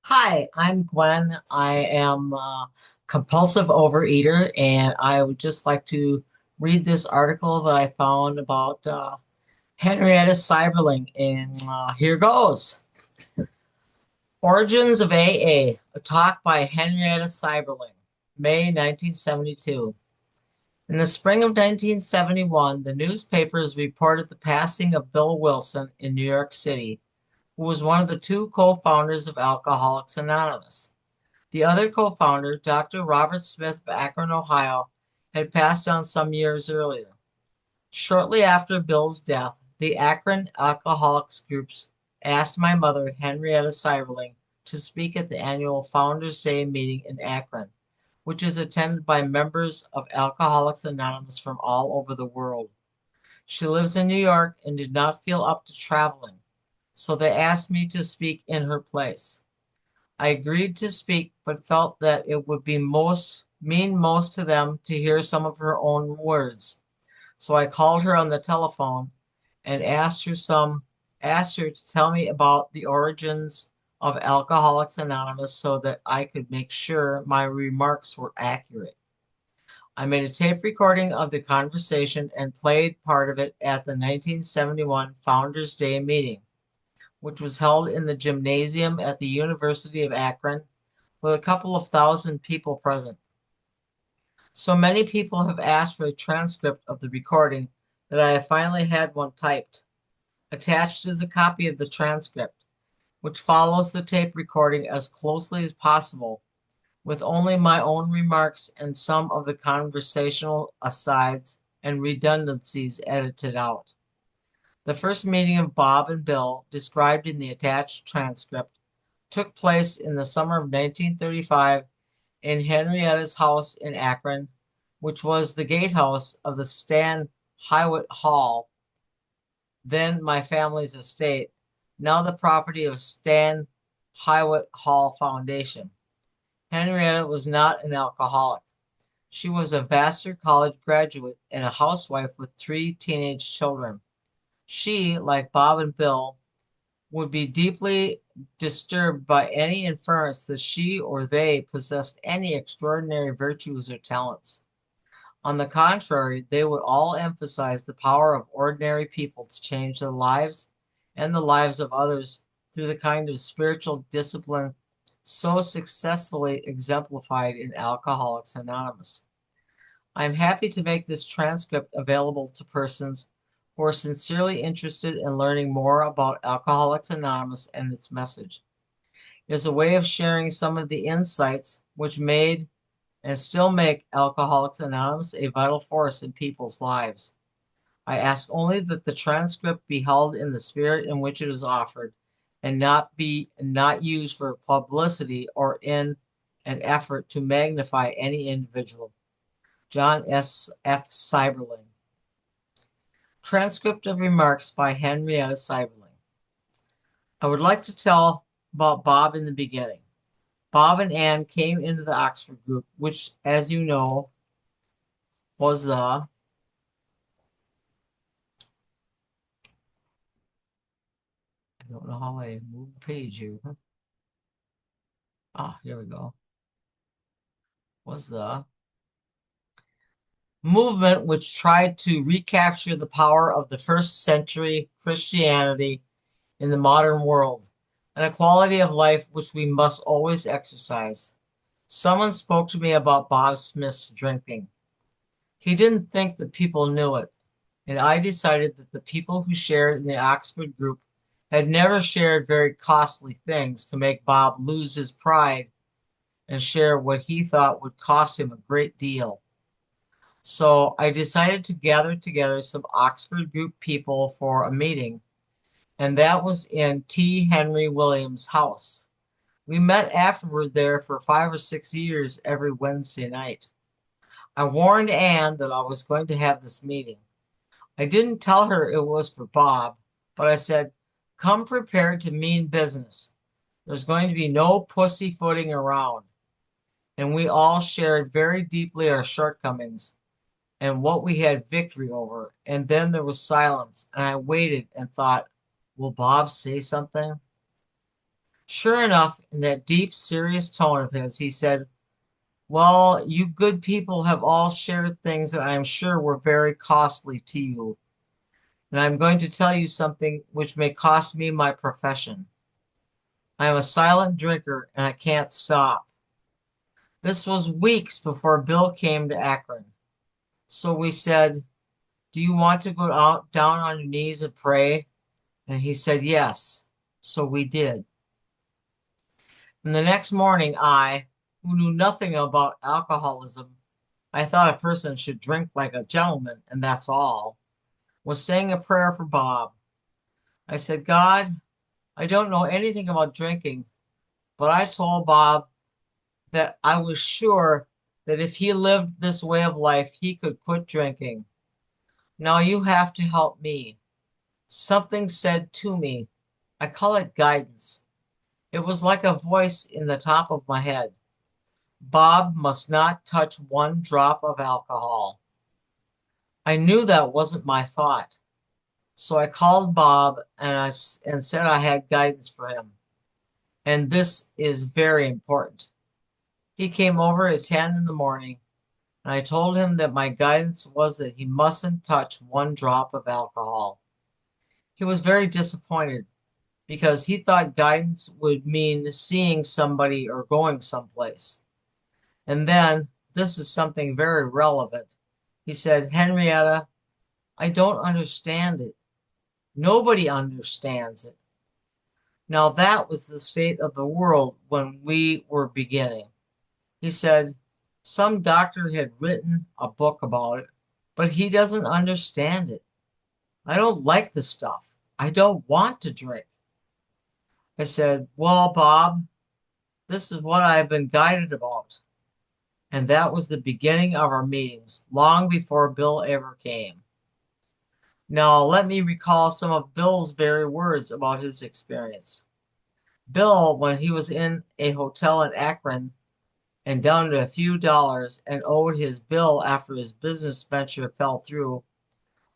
Hi, I'm Gwen. I am a compulsive overeater, and I would just like to read this article that I found about Henrietta Sieberling. And here goes. Origins of AA, a talk by Henrietta Sieberling, May 1972. In the spring of 1971, the newspapers reported the passing of Bill Wilson in New York City, who was one of the two co-founders of Alcoholics Anonymous. The other co-founder, Dr. Robert Smith of Akron, Ohio, had passed on some years earlier. Shortly after Bill's death, the Akron Alcoholics groups asked my mother, Henrietta Sieberling, to speak at the annual Founders Day meeting in Akron, which is attended by members of Alcoholics Anonymous from all over the world. She lives in New York and did not feel up to traveling, so they asked me to speak in her place. I agreed to speak, but felt that it would mean most to them to hear some of her own words. So I called her on the telephone and asked her to tell me about the origins of Alcoholics Anonymous so that I could make sure my remarks were accurate. I made a tape recording of the conversation and played part of it at the 1971 Founders Day meeting, which was held in the gymnasium at the University of Akron with a couple of thousand people present. So many people have asked for a transcript of the recording that I have finally had one typed. Attached is a copy of the transcript, which follows the tape recording as closely as possible, with only my own remarks and some of the conversational asides and redundancies edited out. The first meeting of Bob and Bill, described in the attached transcript, took place in the summer of 1935 in Henrietta's house in Akron, which was the gatehouse of the Stan Highway Hall, then my family's estate, now the property of Stan Highway Hall Foundation. Henrietta was not an alcoholic. She was a Vassar College graduate and a housewife with three teenage children. She, like Bob and Bill, would be deeply disturbed by any inference that she or they possessed any extraordinary virtues or talents. On the contrary, they would all emphasize the power of ordinary people to change their lives and the lives of others through the kind of spiritual discipline so successfully exemplified in Alcoholics Anonymous. I am happy to make this transcript available to persons who are sincerely interested in learning more about Alcoholics Anonymous and its message. It is a way of sharing some of the insights which made and still make Alcoholics Anonymous a vital force in people's lives. I ask only that the transcript be held in the spirit in which it is offered and not used for publicity or in an effort to magnify any individual. John S. F. Sieberling. Transcript of remarks by Henrietta Sieberling. I would like to tell about Bob in the beginning. Bob and Ann came into the Oxford group, which, as you know, was the I don't know how I moved the page here. Ah, here we go. Was the movement which tried to recapture the power of the first century Christianity in the modern world, and a quality of life which we must always exercise. Someone spoke to me about Bob Smith's drinking. He didn't think that people knew it, and I decided that the people who shared in the Oxford group had never shared very costly things to make Bob lose his pride and share what he thought would cost him a great deal. So I decided to gather together some Oxford group people for a meeting, and that was in T. Henry Williams' house. We met afterward there for 5 or 6 years every Wednesday night. I warned Anne that I was going to have this meeting. I didn't tell her it was for Bob, but I said, come prepared to mean business. There's going to be no pussyfooting around. And we all shared very deeply our shortcomings and what we had victory over. And then there was silence, and I waited and thought, will Bob say something? Sure enough, in that deep, serious tone of his, he said, "Well, you good people have all shared things that I am sure were very costly to you, and I'm going to tell you something which may cost me my profession. I am a silent drinker, and I can't stop." This was weeks before Bill came to Akron. So we said, "Do you want to go out down on your knees and pray?" And he said, "Yes." So we did. And the next morning, who knew nothing about alcoholism, I thought a person should drink like a gentleman, and that's all, was saying a prayer for Bob. I said, "God, I don't know anything about drinking, but I told Bob that I was sure that if he lived this way of life, he could quit drinking. Now you have to help me." Something said to me, I call it guidance. It was like a voice in the top of my head. Bob must not touch one drop of alcohol. I knew that wasn't my thought. So I called Bob and said I had guidance for him. And this is very important. He came over at 10 in the morning, and I told him that my guidance was that he mustn't touch one drop of alcohol. He was very disappointed because he thought guidance would mean seeing somebody or going someplace. And then, this is something very relevant. He said, "Henrietta, I don't understand it. Nobody understands it." Now, that was the state of the world when we were beginning. He said, some doctor had written a book about it, but he doesn't understand it. I don't like the stuff. I don't want to drink. I said, "Well, Bob, this is what I've been guided about." And that was the beginning of our meetings, long before Bill ever came. Now, let me recall some of Bill's very words about his experience. Bill, when he was in a hotel in Akron and down to a few dollars and owed his bill after his business venture fell through,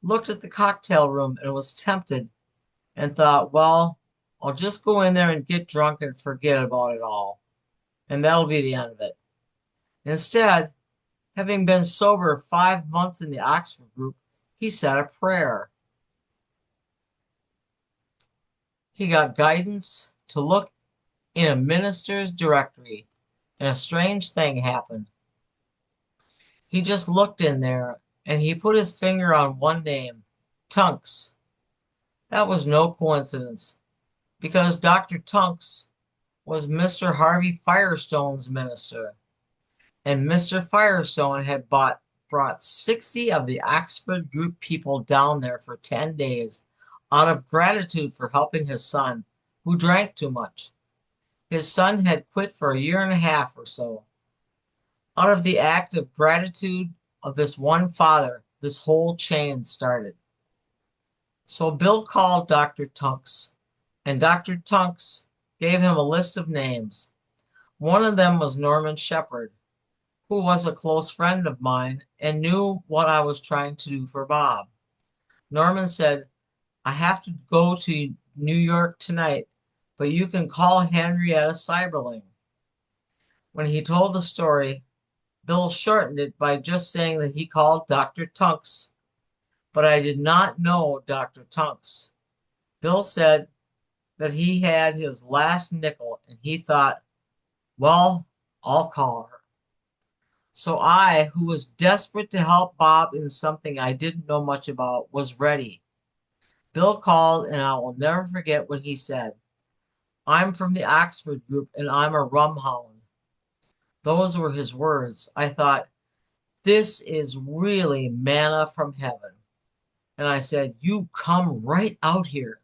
looked at the cocktail room and was tempted and thought, well, I'll just go in there and get drunk and forget about it all, and that'll be the end of it. Instead, having been sober 5 months in the Oxford group, he said a prayer. He got guidance to look in a minister's directory, and a strange thing happened. He just looked in there, and he put his finger on one name, Tunks. That was no coincidence, because Dr. Tunks was Mr. Harvey Firestone's minister, and Mr. Firestone had brought 60 of the Oxford group people down there for 10 days out of gratitude for helping his son, who drank too much. His son had quit for a year and a half or so. Out of the act of gratitude of this one father, this whole chain started. So Bill called Dr. Tunks, and Dr. Tunks gave him a list of names. One of them was Norman Shepherd, who was a close friend of mine and knew what I was trying to do for Bob. Norman said, "I have to go to New York tonight, but you can call Henrietta Sieberling." When he told the story, Bill shortened it by just saying that he called Dr. Tunks, but I did not know Dr. Tunks. Bill said that he had his last nickel and he thought, well, I'll call her. So I, who was desperate to help Bob in something I didn't know much about, was ready. Bill called, and I will never forget what he said. "I'm from the Oxford group, and I'm a rum hound." Those were his words. I thought, this is really manna from heaven. And I said, "You come right out here."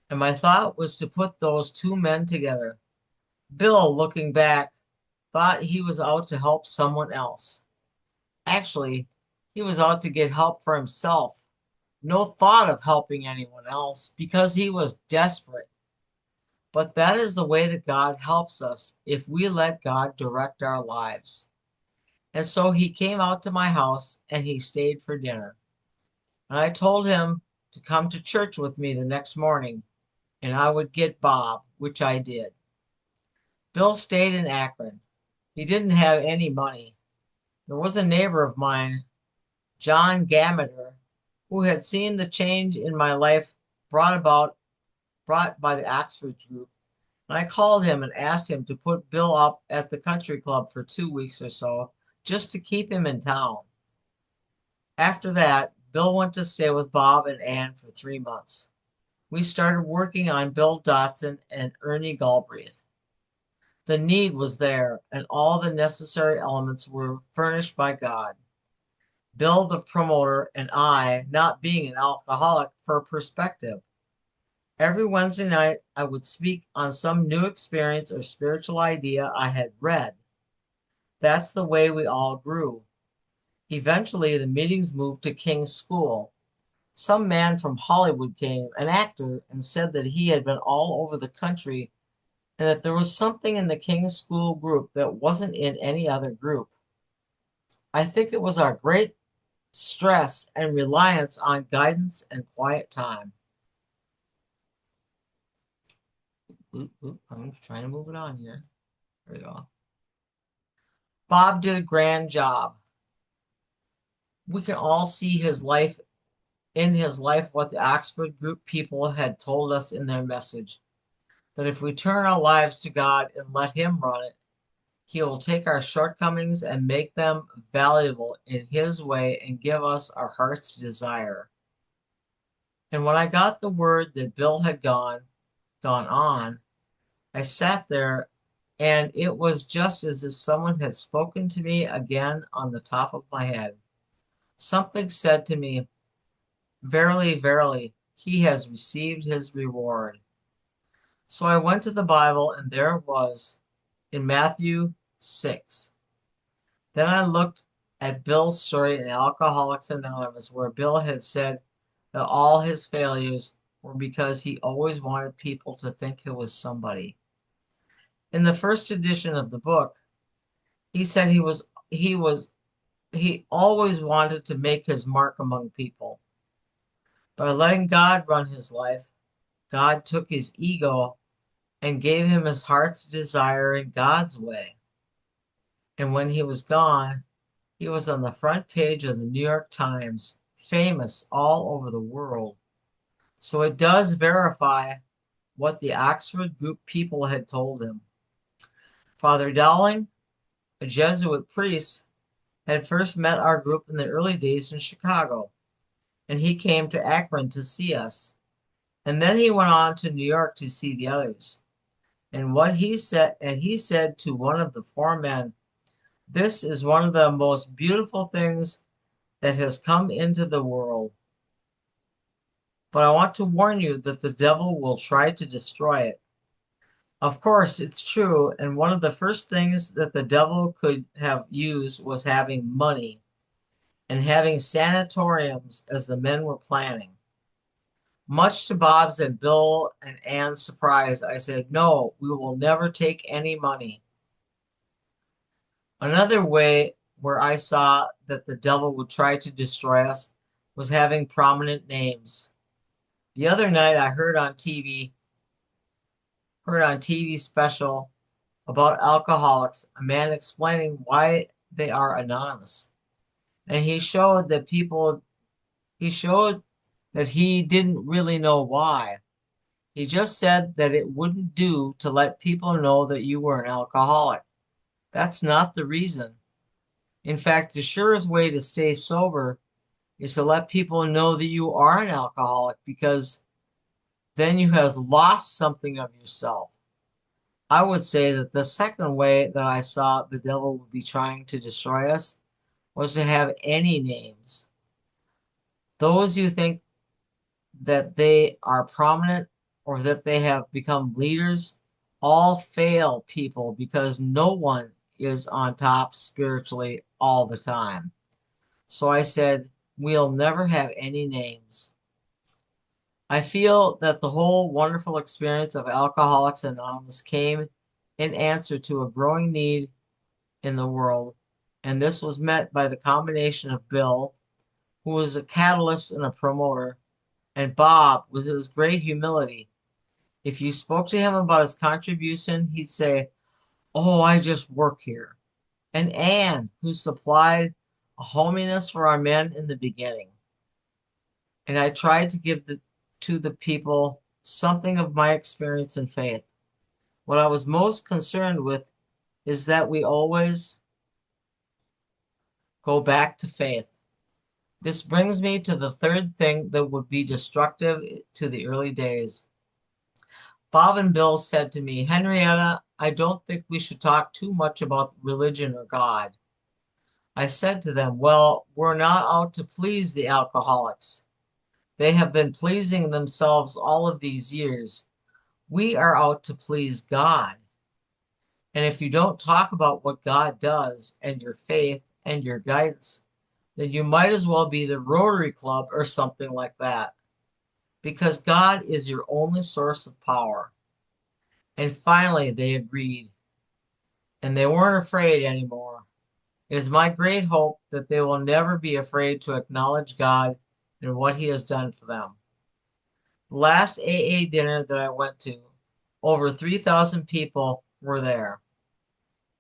And my thought was to put those two men together. Bill, looking back, thought he was out to help someone else. Actually, he was out to get help for himself. No thought of helping anyone else because he was desperate. But that is the way that God helps us if we let God direct our lives. And so he came out to my house and he stayed for dinner. And I told him to come to church with me the next morning. and I would get Bob, which I did. Bill stayed in Akron. He didn't have any money. There was a neighbor of mine, John Gameter, who had seen the change in my life brought by the Oxford group, and I called him and asked him to put Bill up at the country club for 2 weeks or so, just to keep him in town. After that, Bill went to stay with Bob and Ann for 3 months. We started working on Bill Dotson and Ernie Galbraith. The need was there, and all the necessary elements were furnished by God. Bill, the promoter, and I, not being an alcoholic, for perspective. Every Wednesday night, I would speak on some new experience or spiritual idea I had read. That's the way we all grew. Eventually, the meetings moved to King's School. Some man from Hollywood came, an actor, and said that he had been all over the country and that there was something in the King's School group that wasn't in any other group. I think it was our great stress and reliance on guidance and quiet time. I'm trying to move it on here. There we go. Bob did a grand job. We can all see in his life what the Oxford group people had told us in their message, that if we turn our lives to God and let him run it, he will take our shortcomings and make them valuable in his way and give us our heart's desire. And when I got the word that Bill had gone on, I sat there, and it was just as if someone had spoken to me again on the top of my head. Something said to me, "Verily, verily, he has received his reward." So I went to the Bible, and there it was in Matthew 6. Then I looked at Bill's story in Alcoholics Anonymous, where Bill had said that all his failures were because he always wanted people to think he was somebody. In the first edition of the book, he said he always wanted to make his mark among people. By letting God run his life, God took his ego and gave him his heart's desire in God's way. And when he was gone, he was on the front page of the New York Times, famous all over the world. So it does verify what the Oxford group people had told him. Father Dowling, a Jesuit priest, had first met our group in the early days in Chicago, and he came to Akron to see us. And then he went on to New York to see the others. And he said to one of the four men, "This is one of the most beautiful things that has come into the world. But I want to warn you that the devil will try to destroy it." Of course, it's true, and one of the first things that the devil could have used was having money and having sanatoriums as the men were planning. Much to Bob's and Bill and Ann's surprise, I said, "No, we will never take any money." Another way where I saw that the devil would try to destroy us was having prominent names. The other night I heard on TV special about alcoholics, a man explaining why they are anonymous. And he showed that he didn't really know why. He just said that it wouldn't do to let people know that you were an alcoholic. That's not the reason. In fact, the surest way to stay sober is to let people know that you are an alcoholic, because then you have lost something of yourself. I would say that the second way that I saw the devil would be trying to destroy us was to have any names. Those you think that they are prominent or that they have become leaders all fail people, because no one is on top spiritually all the time. So I said, we'll never have any names. I feel that the whole wonderful experience of Alcoholics Anonymous came in answer to a growing need in the world, and this was met by the combination of Bill, who was a catalyst and a promoter, and Bob with his great humility. If you spoke to him about his contribution, he'd say, "Oh, I just work here." And Anne, who supplied a hominess for our men in the beginning. And I tried to give to the people something of my experience and faith. What I was most concerned with is that we always go back to faith. This brings me to the third thing that would be destructive to the early days. Bob and Bill said to me, "Henrietta, I don't think we should talk too much about religion or God." I said to them, "Well, we're not out to please the alcoholics. They have been pleasing themselves all of these years. We are out to please God. And if you don't talk about what God does and your faith and your guidance, then you might as well be the Rotary Club or something like that, because God is your only source of power." And finally, they agreed, and they weren't afraid anymore. It is my great hope that they will never be afraid to acknowledge God and what He has done for them. The last AA dinner that I went to, over 3,000 people were there.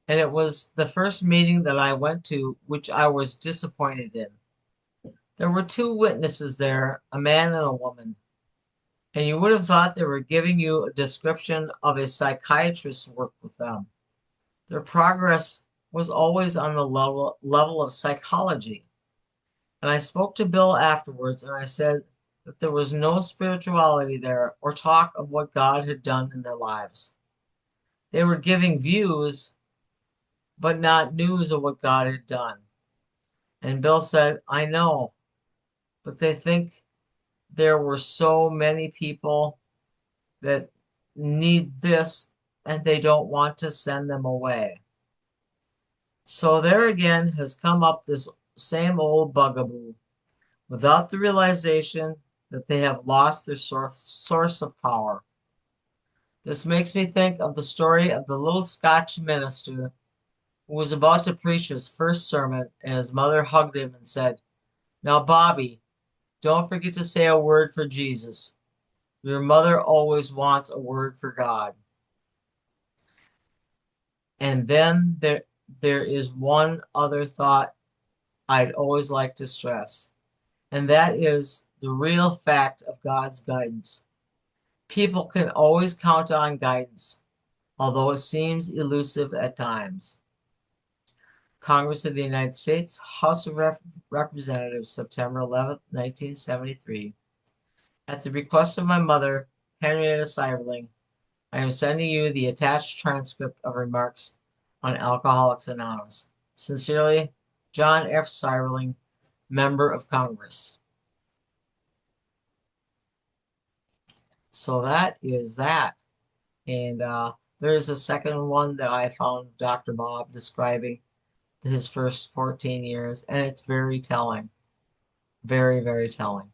And it was the first meeting that I went to which I was disappointed in. There were two witnesses there, a man and a woman. And you would have thought they were giving you a description of a psychiatrist's work with them. Their progress was always on the level of psychology. And I spoke to Bill afterwards, and I said that there was no spirituality there or talk of what God had done in their lives. They were giving views, but not news of what God had done. And Bill said, "I know, but they think there were so many people that need this, and they don't want to send them away." So there again has come up this same old bugaboo, without the realization that they have lost their source of power. This makes me think of the story of the little Scotch minister who was about to preach his first sermon, and his mother hugged him and said, "Now, Bobby, don't forget to say a word for Jesus. Your mother always wants a word for God." And then there is one other thought I'd always like to stress, and that is the real fact of God's guidance. People can always count on guidance, although it seems elusive at times. Congress of the United States, House of Representatives, September 11, 1973. At the request of my mother, Henrietta Sieberling, I am sending you the attached transcript of remarks on Alcoholics Anonymous. Sincerely, John F. Sieberling, Member of Congress. So that is that. And there's a second one that I found Dr. Bob describing his first 14 years, and it's very telling. Very, very telling.